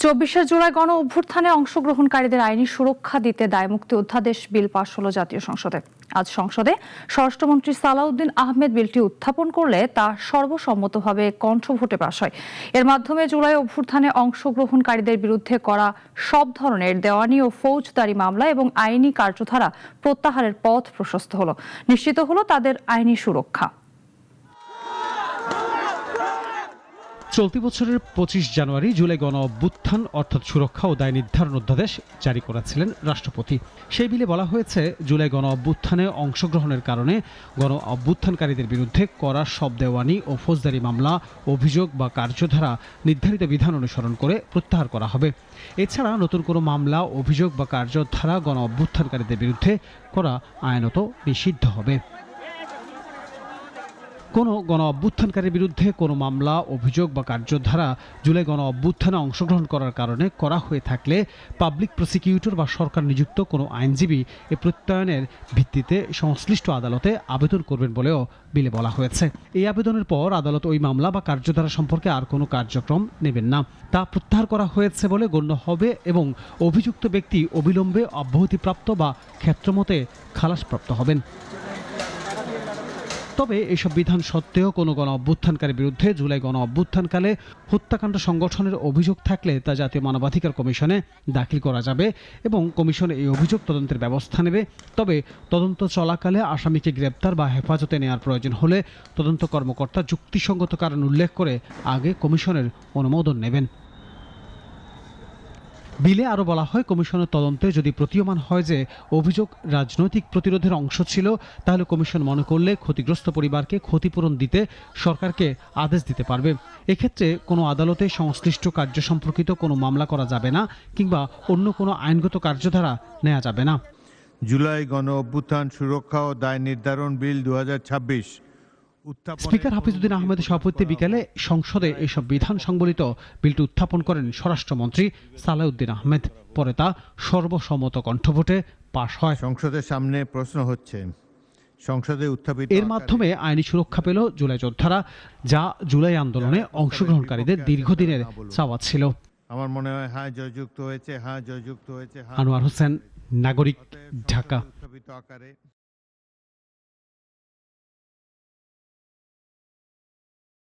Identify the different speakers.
Speaker 1: ২৪শে জুলাই গণ অভ্যুত্থানে অংশগ্রহণকারীদের আইনি সুরক্ষা দিতে দায়মুক্তি অধ্যাদেশ বিল পাশ হলো জাতীয় সংসদে। আজ সংসদে স্বরাষ্ট্রমন্ত্রী সালাউদ্দিন আহমেদ বিলটি উত্থাপন করলে তা সর্বসম্মতভাবে কণ্ঠভোটে পাশ হয়। এর মাধ্যমে জুলাই অভ্যুত্থানে অংশগ্রহণকারীদের বিরুদ্ধে করা সব ধরনের দেওয়ানি ও ফৌজদারি মামলা এবং আইনি কার্যধারা প্রত্যাহারের পথ প্রশস্ত হলো, নিশ্চিত হলো তাদের আইনি সুরক্ষা।
Speaker 2: চলতি বছরের ২৫ জানুয়ারি জুলাই গণ অভ্যুত্থান অর্থাৎ সুরক্ষা ও দায় নির্ধারণ অধ্যাদেশ জারি করেছিলেন রাষ্ট্রপতি। সেই বিলে বলা হয়েছে, জুলাই গণ অভ্যুত্থানে অংশগ্রহণের কারণে গণ অভ্যুত্থানকারীদের বিরুদ্ধে করা সব দেওয়ানি ও ফৌজদারি মামলা, অভিযোগ বা কার্যধারা নির্ধারিত বিধান অনুসরণ করে প্রত্যাহার করা হবে। এছাড়া নতুন কোনো মামলা, অভিযোগ বা কার্যধারা গণ অভ্যুত্থানকারীদের বিরুদ্ধে করা আইনত নিষিদ্ধ হবে। কোনো গণ অভ্যুত্থানকারীর বিরুদ্ধে কোনো মামলা, অভিযোগ বা কার্যধারা জুলাই গণ অভ্যুত্থানে অংশগ্রহণ করার কারণে করা হয়ে থাকলে পাবলিক প্রসিকিউটর বা সরকার নিযুক্ত কোনো আইনজীবী এ প্রত্যয়নের ভিত্তিতে সংশ্লিষ্ট আদালতে আবেদন করবেন বলেও বিলে বলা হয়েছে। এই আবেদনের পর আদালত ওই মামলা বা কার্যধারা সম্পর্কে আর কোনো কার্যক্রম নেবেন না, তা প্রত্যাহার করা হয়েছে বলে গণ্য হবে এবং অভিযুক্ত ব্যক্তি অবিলম্বে অব্যাহতিপ্রাপ্ত বা ক্ষেত্রমতে খালাসপ্রাপ্ত হবেন। তবে এসব বিধান সত্ত্বেও কোনো গণ অভ্যুত্থানকারীর বিরুদ্ধে জুলাই গণ অভ্যুত্থানকালে হত্যাকাণ্ড সংগঠনের অভিযোগ থাকলে তা জাতীয় মানবাধিকার কমিশনে দাখিল করা যাবে এবং কমিশন এই অভিযোগ তদন্তের ব্যবস্থা নেবে। তবে তদন্ত চলাকালে আসামিকে গ্রেপ্তার বা হেফাজতে নেওয়ার প্রয়োজন হলে তদন্ত কর্মকর্তা যুক্তিসঙ্গত কারণ উল্লেখ করে আগে কমিশনের অনুমোদন নেবেন। বিলে আরও বলা হয়, কমিশনের তদন্তে যদি প্রতীয়মান হয় যে অভিযোগ রাজনৈতিক প্রতিরোধের অংশ ছিল, তাহলে কমিশন মনে করলে ক্ষতিগ্রস্ত পরিবারকে ক্ষতিপূরণ দিতে সরকারকে আদেশ দিতে পারবে। এক্ষেত্রে কোনো আদালতে সংশ্লিষ্ট কার্য সম্পর্কিত কোনো মামলা করা যাবে না কিংবা অন্য কোনো আইনগত কার্যধারা নেওয়া যাবে না।
Speaker 3: জুলাই গণ অভ্যুত্থান সুরক্ষা ও দায় নির্ধারণ বিল ২০২৬
Speaker 2: স্পিকার হাফিজউদ্দিন আহমেদের সভাপতিত্বে বিকেলে সংসদে এসব বিধান সংবলিত বিলটি উত্থাপন করেন স্বরাষ্ট্রমন্ত্রী সালাউদ্দিন আহমেদ। পরে তা সর্বসম্মত কণ্ঠভোটে পাশ হয়।
Speaker 3: সংসদের সামনে প্রশ্ন হচ্ছে, সংসদে উত্থাপিত
Speaker 2: এর মাধ্যমে আইনি সুরক্ষা পেল জুলাই যোদ্ধারা, যা জুলাই আন্দোলনে অংশগ্রহণকারীদের দীর্ঘদিনের চাওয়া ছিল।
Speaker 3: আমার মনে হয় জয়যুক্ত হয়েছে।
Speaker 2: আনোয়ার হোসেন, নাগরিক, ঢাকা।